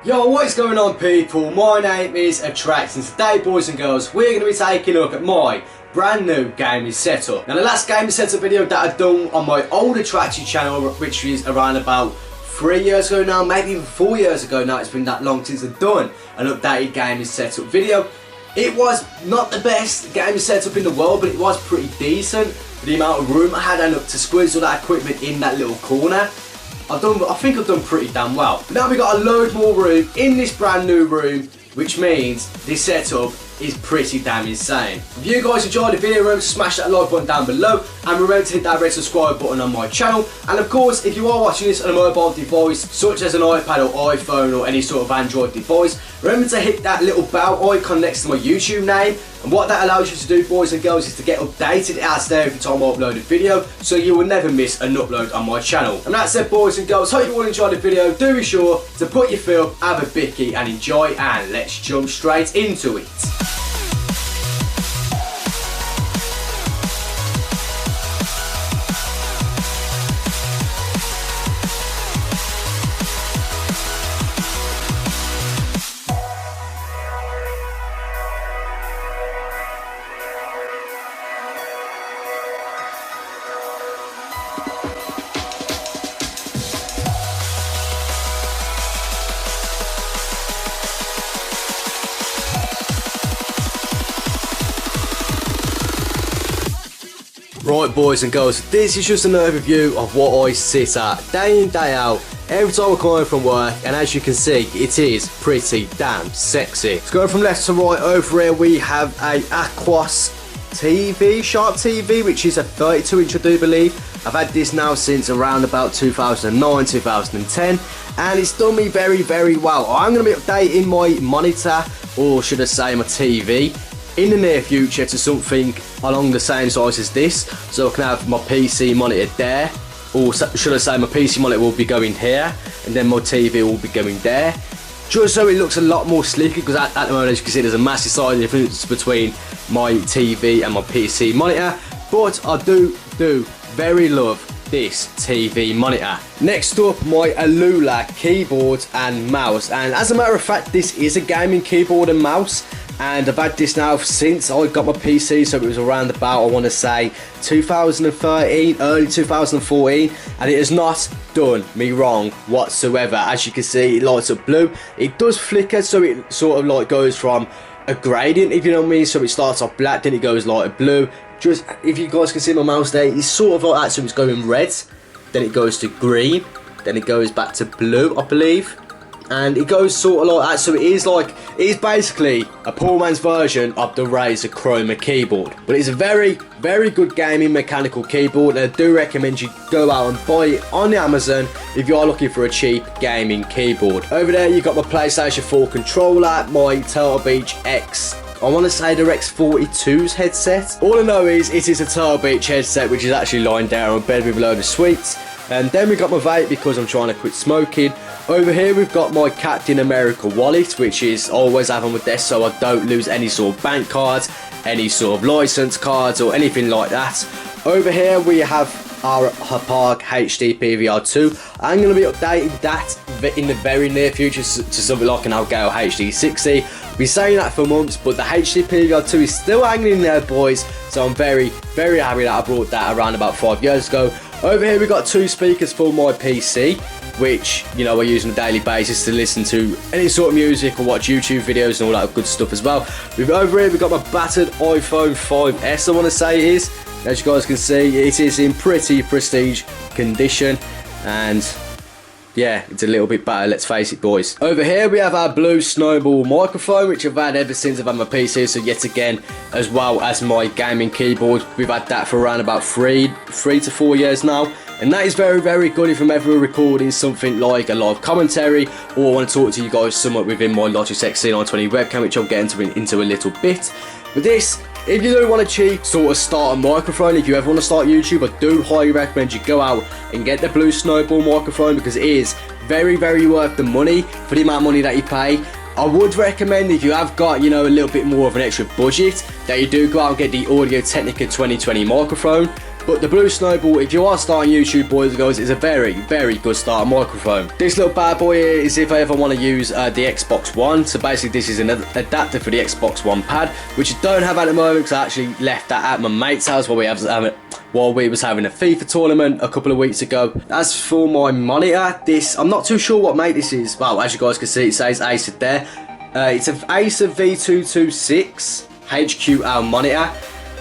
Yo, what is going on people? My name is Atraxi and today boys and girls we're going to be taking a look at my brand new gaming setup. Now the last gaming setup video that I've done on my old Atraxi channel, which is around about 3 years ago now, maybe even 4 years ago now, it's been that long since I've done an updated gaming setup video. It was not the best gaming setup in the world, but it was pretty decent for the amount of room I had and up to squeeze all that equipment in that little corner. I think I've done pretty damn well. But now we've got a load more room in this brand new room, which means this setup is pretty damn insane. If you guys enjoyed the video, remember to smash that like button down below and remember to hit that red subscribe button on my channel. And of course, if you are watching this on a mobile device such as an iPad or iPhone or any sort of Android device, remember to hit that little bell icon next to my YouTube name. And what that allows you to do, boys and girls, is to get updated as there every time I upload a video, so you will never miss an upload on my channel. And that said, boys and girls, hope you all enjoyed the video. Do be sure to put your fill, have a bicky and enjoy, and let's jump straight into it. Right boys and girls, this is just an overview of what I sit at day in day out every time I come home from work, and as you can see it is pretty damn sexy. Let's go from left to right. Over here we have a Atraxi TV, Sharp TV, which is a 32-inch I do believe. I've had this now since around about 2009, 2010 and it's done me very well. I'm going to be updating my monitor, or should I say my TV, in the near future to something along the same size as this, so I can have my PC monitor there, or should I say my PC monitor will be going here and then my TV will be going there, just so it looks a lot more sleeker, because at the moment, as you can see, there's a massive size difference between my TV and my PC monitor. But I do very love this TV monitor. Next up, my Alula keyboard and mouse, and as a matter of fact this is a gaming keyboard and mouse, and I've had this now since I got my PC, so it was around about, I want to say 2013, early 2014, and it has not done me wrong whatsoever. As you can see, it lights up blue. It does flicker, so it sort of like goes from a gradient, if you know what I mean, so it starts off black, then it goes light blue. Just, if you guys can see my mouse there, it's sort of like that, so it's going red, then it goes to green, then it goes back to blue, I believe, and it goes sort of like that. So it is basically a poor man's version of the Razer Chroma keyboard, but it's a very good gaming mechanical keyboard, and I do recommend you go out and buy it on the Amazon if you are looking for a cheap gaming keyboard. Over there you've got my PlayStation 4 controller, my Turtle Beach X, I want to say the X42's headset. All I know is it is a Turtle Beach headset, which is actually lying down on bed with a load of sweets. And then we got my vape because I'm trying to quit smoking. Over here we've got my Captain America wallet, which is always having with this, so I don't lose any sort of bank cards, any sort of license cards or anything like that. Over here we have our Park HD PVR2. I'm going to be updating that in the very near future to something like an Elgato HD 60. I've been saying that for months, but the HD PVR2 is still hanging in there, boys, so I'm very happy that I brought that around about 5 years ago. Over here we've got two speakers for my PC, which, you know, I use on a daily basis to listen to any sort of music or watch YouTube videos and all that good stuff as well. Over here we've got my battered iPhone 5S, I want to say it is. As you guys can see, it is in pretty prestige condition, and yeah, it's a little bit better, let's face it, boys. Over here we have our Blue Snowball microphone, which I've had ever since I've had my PC, so yet again, as well as my gaming keyboard, we've had that for around about three to 4 years now. And that is very good if I'm ever recording something like a live commentary, or I want to talk to you guys somewhat within my Logitech C920 webcam, which I'll get into a little bit. But this, if you do want a cheap sort of starter microphone, if you ever want to start YouTube, I do highly recommend you go out and get the Blue Snowball microphone, because it is very worth the money for the amount of money that you pay. I would recommend, if you have got, you know, a little bit more of an extra budget, that you do go out and get the Audio Technica 2020 microphone, But the Blue Snowball, if you are starting YouTube, boys and girls, is a very, very good starter microphone. This little bad boy here is if I ever want to use the Xbox One. So basically this is an adapter for the Xbox One pad, which I don't have at the moment because I actually left that at my mate's house while we was having a FIFA tournament a couple of weeks ago. As for my monitor, I'm not too sure what make this is. Well, as you guys can see, it says Acer there. It's an Acer V226 HQL monitor.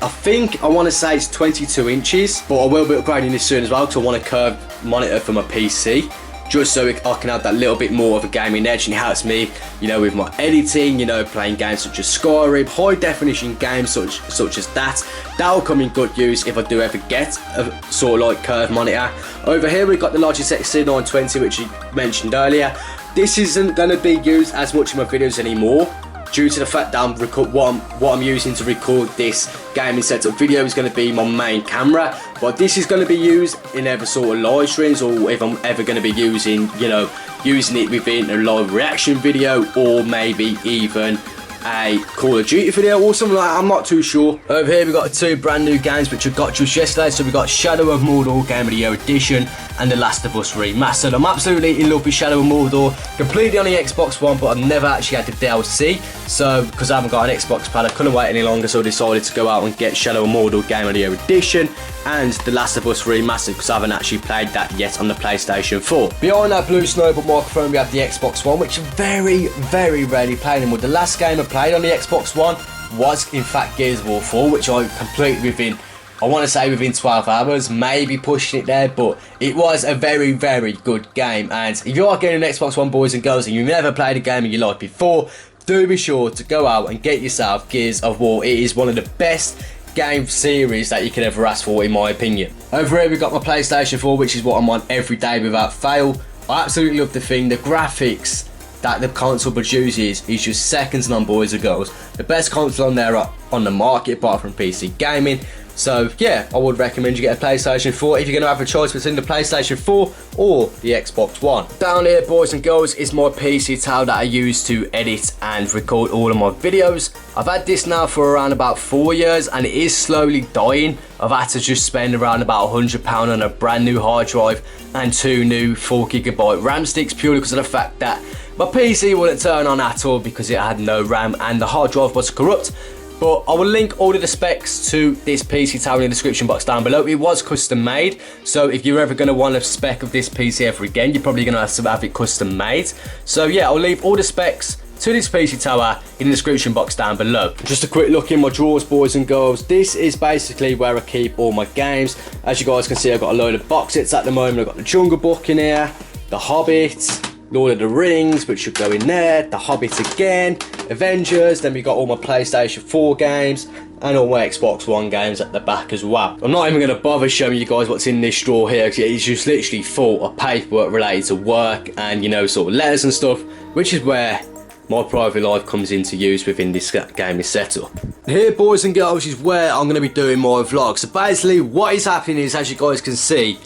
I want to say it's 22 inches, but I will be upgrading this soon as well because I want a curved monitor for my PC, just so I can have that little bit more of a gaming edge, and it helps me, you know, with my editing, you know, playing games such as Skyrim, high definition games such as that. That'll come in good use if I do ever get a sort of like curved monitor. Over here we've got the Logitech C920, which you mentioned earlier. This isn't going to be used as much in my videos anymore, due to the fact that what I'm using to record this gaming setup video is going to be my main camera. But this is going to be used in ever sort of live streams, or if I'm ever going to be using it within a live reaction video, or maybe even a Call of Duty video or something like that. I'm not too sure. Over here we've got two brand new games which I got just yesterday. So we've got Shadow of Mordor Game of the Year Edition and The Last of Us Remastered. I'm absolutely in love with Shadow of Mordor, completely on the Xbox One, but I've never actually had the DLC. So because I haven't got an Xbox pad, I couldn't wait any longer, so I decided to go out and get Shadow of Mordor Game of the Year Edition and The Last of Us Remastered, because I haven't actually played that yet on the PlayStation 4. Behind that Blue Snowball microphone we have the Xbox One, which I very, very rarely played anymore. The last game I played on the Xbox One was in fact Gears of War 4, which I completed within, I want to say within 12 hours, maybe pushing it there, but it was a very, very good game. And if you are getting an Xbox One, boys and girls, and you've never played a game in your life before, do be sure to go out and get yourself Gears of War. It is one of the best game series that you could ever ask for, in my opinion. Over here we've got my PlayStation 4, which is what I'm on every day without fail. I absolutely love the thing. The graphics that the console produces is just seconds none, boys and girls. The best console on there on the market apart from PC gaming. So yeah, I would recommend you get a PlayStation 4 if you're going to have a choice between the PlayStation 4 or the Xbox One. Down here, boys and girls, is my PC tower that I use to edit and record all of my videos. I've had this now for around about 4 years and it is slowly dying. I've had to just spend around about £100 on a brand new hard drive and 2 new 4GB RAM sticks, purely because of the fact that my PC wouldn't turn on at all because it had no RAM and the hard drive was corrupt. But I will link all of the specs to this PC tower in the description box down below. It was custom made, so if you're ever going to want a spec of this PC ever again, you're probably going to have to have it custom made. So yeah, I'll leave all the specs to this PC tower in the description box down below. Just a quick look in my drawers, boys and girls. This is basically where I keep all my games. As you guys can see, I've got a load of box sets at the moment. I've got the Jungle Book in here, The Hobbit, Lord of the Rings, which should go in there, The Hobbit again, Avengers, then we got all my PlayStation 4 games and all my Xbox One games at the back as well. I'm not even going to bother showing you guys what's in this drawer here, because it's just literally full of paperwork related to work and, you know, sort of letters and stuff, which is where my private life comes into use within this gaming setup. Here, boys and girls, is where I'm going to be doing my vlog. So basically what is happening is, as you guys can see,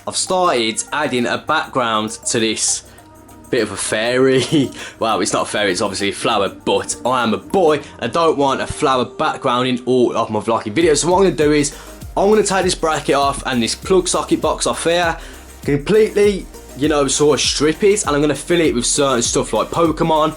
I've started adding a background to this bit of a fairy. Well, it's not a fairy, it's obviously a flower, but I am a boy and don't want a flower background in all of my vlogging videos. So what I'm going to do is I'm going to take this bracket off and this plug socket box off here, completely, you know, sort of strip it, and I'm going to fill it with certain stuff like Pokemon,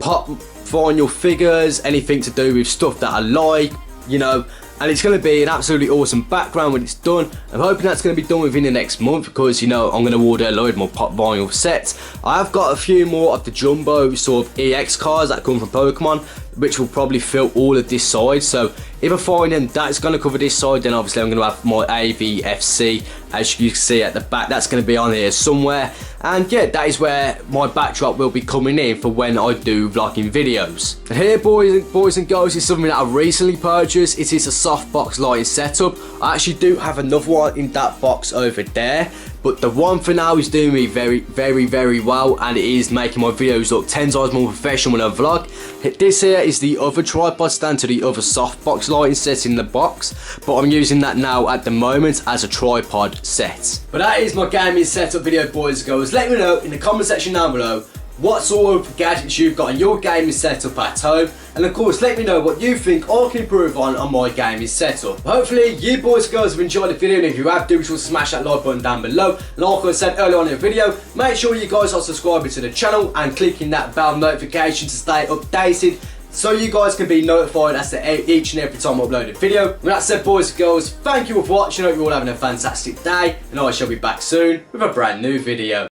pop vinyl figures, anything to do with stuff that I like, you know. And it's going to be an absolutely awesome background when it's done. I'm hoping that's going to be done within the next month, because, you know, I'm going to order a load more pop vinyl sets. I've got a few more of the jumbo sort of EX cards that come from Pokemon, which will probably fill all of this side. So if I find them that's going to cover this side, then obviously I'm going to have my AVFC, as you can see at the back. That's going to be on here somewhere. And yeah, that is where my backdrop will be coming in for when I do vlogging videos. And here, boys and girls, is something that I recently purchased. It is a softbox lighting setup. I actually do have another one in that box over there, but the one for now is doing me very, very, very well, and it is making my videos look 10 times more professional when I vlog. This here is the other tripod stand to the other softbox lighting set in the box, but I'm using that now at the moment as a tripod set. But that is my gaming setup video, boys and girls. Let me know in the comment section down below what sort of gadgets you've got in your gaming setup at home, and of course let me know what you think I can improve on my gaming setup. Hopefully you boys and girls have enjoyed the video, and if you have, do be sure to smash that like button down below. And like I said earlier on in the video, make sure you guys are subscribing to the channel and clicking that bell notification to stay updated, so you guys can be notified as to each and every time I upload a video. With that said, boys and girls, thank you all for watching. I hope you're all having a fantastic day, and I shall be back soon with a brand new video.